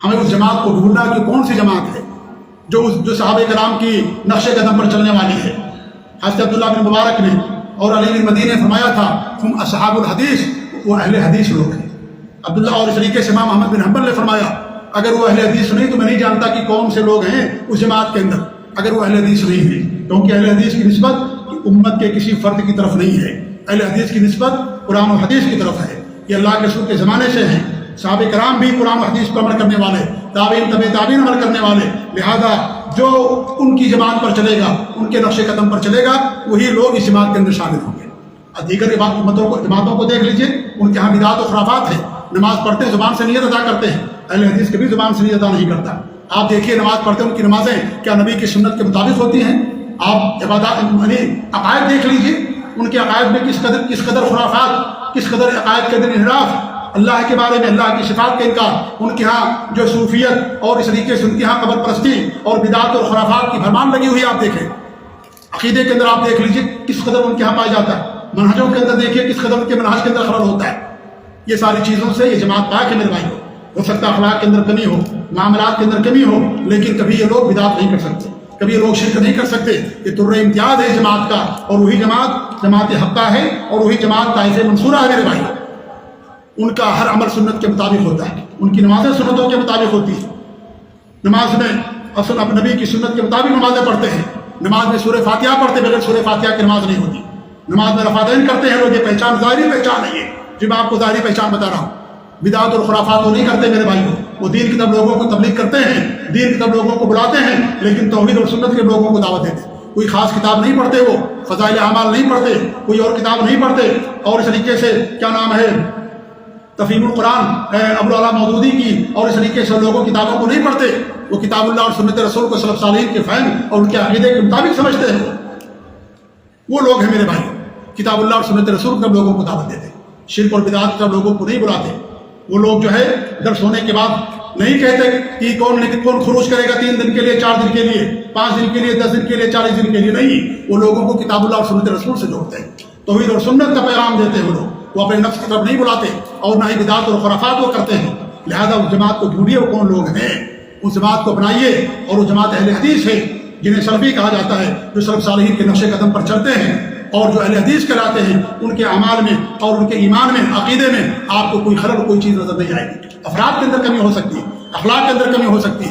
ہمیں اس جماعت کو ڈھونڈنا کہ کون سی جماعت ہے جو صحابہ کرام کی نقش قدم پر چلنے والی ہے۔ حضرت عبداللہ بن مبارک نے اور علی بن مدینہ نے فرمایا تھا ہم اصحاب الحدیث، وہ اہل حدیث لوگ ہیں۔ عبداللہ اور اس طریقے سے امام احمد بن حنبل نے فرمایا اگر وہ اہل حدیث نہیں تو میں نہیں جانتا کہ کون سے لوگ ہیں اس جماعت کے اندر، اگر وہ اہل حدیث نہیں ہیں، کیونکہ اہل حدیث کی نسبت امت کے کسی فرد کی طرف نہیں ہے، اہل حدیث کی نسبت قرآن و حدیث کی طرف ہے۔ یہ اللہ کے رسول کے زمانے سے ہیں، صحابہ کرام بھی قرآن و حدیث پر عمل کرنے والے، تابعین تابعین عمل کرنے والے، لہذا جو ان کی جماعت پر چلے گا، ان کے نقش قدم پر چلے گا، وہی لوگ اس جماعت کے اندر شامل ہوں گے۔ دیگر جماعتوں کو دیکھ لیجئے، ان کے ہاں بدعات و خرافات ہیں، نماز پڑھتے ہیں زبان سے نیت ادا کرتے ہیں، اہل حدیث کبھی زبان سے نیت ادا نہیں کرتا۔ آپ دیکھیے نماز پڑھتے ہیں، ان کی نمازیں کیا نبی کی سنت کے مطابق ہوتی ہیں؟ آپ عقائد دیکھ لیجئے، ان کے عقائد میں کس قدر خرافات، کس قدر عقائد کے اندر انحراف، اللہ کے بارے میں، اللہ کی صفات کا انکار، ان کے ہاں جو صوفیت اور اس طریقے سے ان کے ہاں قبر پرستی اور بدعات اور خرافات کی بھرمار لگی ہوئی ہے۔ آپ دیکھیں عقیدے کے اندر، آپ دیکھ لیجئے کس قدر ان کے ہاں پایا جاتا ہے، منہجوں کے اندر دیکھیے کس قدر ان کے منہج کے اندر خلل ہوتا ہے۔ یہ ساری چیزوں سے یہ جماعت پاک ہے میرے بھائی، ہو سکتا ہے اخلاق کے اندر کمی ہو، معاملات کے اندر کمی ہو، لیکن کبھی یہ لوگ بدعت نہیں کر سکتے، کبھی یہ لوگ شرک نہیں کر سکتے۔ یہ طر امتیاز ہے جماعت کا، اور وہی جماعت حقہ ہے، اور وہی جماعت طائفہ منصورہ ہے میرے بھائی۔ ان کا ہر عمل سنت کے مطابق ہوتا ہے، ان کی نمازیں سنتوں کے مطابق ہوتی ہیں۔ نماز میں اصل نبی کی سنت کے مطابق نمازیں پڑھتے ہیں، نماز میں سورہ فاتحہ پڑھتے، بغیر سورہ فاتحہ کی نماز نہیں ہوتی۔ نماز میں رفعتین کرتے ہیں لوگ، یہ پہچان ظاہری پہچان ہے، یہ جو میں آپ کو ظاہری پہچان بتا رہا ہوں۔ بدعات اور خرافات وہ نہیں کرتے میرے بھائیوں، وہ دین کی طرف لوگوں کو تبلیغ کرتے ہیں، دین کی طرف لوگوں کو بلاتے ہیں، لیکن توحید اور سنت کے لوگوں کو دعوت دیتے ہیں۔ کوئی خاص کتاب نہیں پڑھتے، وہ فضائل اعمال نہیں پڑھتے، کوئی اور کتاب نہیں پڑھتے، اور اس طریقے سے کیا نام ہے تفہیم القرآن ابو اعلیٰ مودودی کی اور اس طریقے سے لوگوں کتابوں کو نہیں پڑھتے، وہ کتاب اللہ اور سنت رسول کو سلف صالحین کے فہم اور ان کے عقیدے کے مطابق سمجھتے ہیں۔ وہ لوگ ہیں میرے بھائی، کتاب اللہ اور سنت رسول کا لوگوں کو دعوت دیتے، شرک اور بدعات کا لوگوں کو نہیں بلاتے۔ وہ لوگ جو ہے درس ہونے کے بعد نہیں کہتے کہ کون خروج کرے گا 3 دن کے لیے، 4 دن کے لیے، 5 دن کے لیے، 10 دن کے لیے، 40 دن کے لیے، نہیں، وہ لوگوں کو کتاب اللہ اور سنت رسول سے جوڑتے ہیں، توحید اور سنت کا پیغام دیتے ہیں۔ وہ لوگ وہ اپنے نفس کی طرف نہیں بلاتے، اور نہ ہی بدعات اور خرافات وہ کرتے ہیں۔ لہذا اس جماعت کو ڈھونڈیے وہ کون لوگ ہیں، اس جماعت کو اپنائیے، اور وہ جماعت اہل حدیث ہے جنہیں سلفی کہا جاتا ہے، جو سلف صالحین کے نقش قدم پر چلتے ہیں، اور جو اہل حدیث کہلاتے ہیں۔ ان کے اعمال میں اور ان کے ایمان میں، عقیدے میں آپ کو کوئی خلل، کوئی چیز نظر نہیں آئے گی۔ افراد کے اندر کمی ہو سکتی ہے، اخلاق کے اندر کمی ہو سکتی ہے،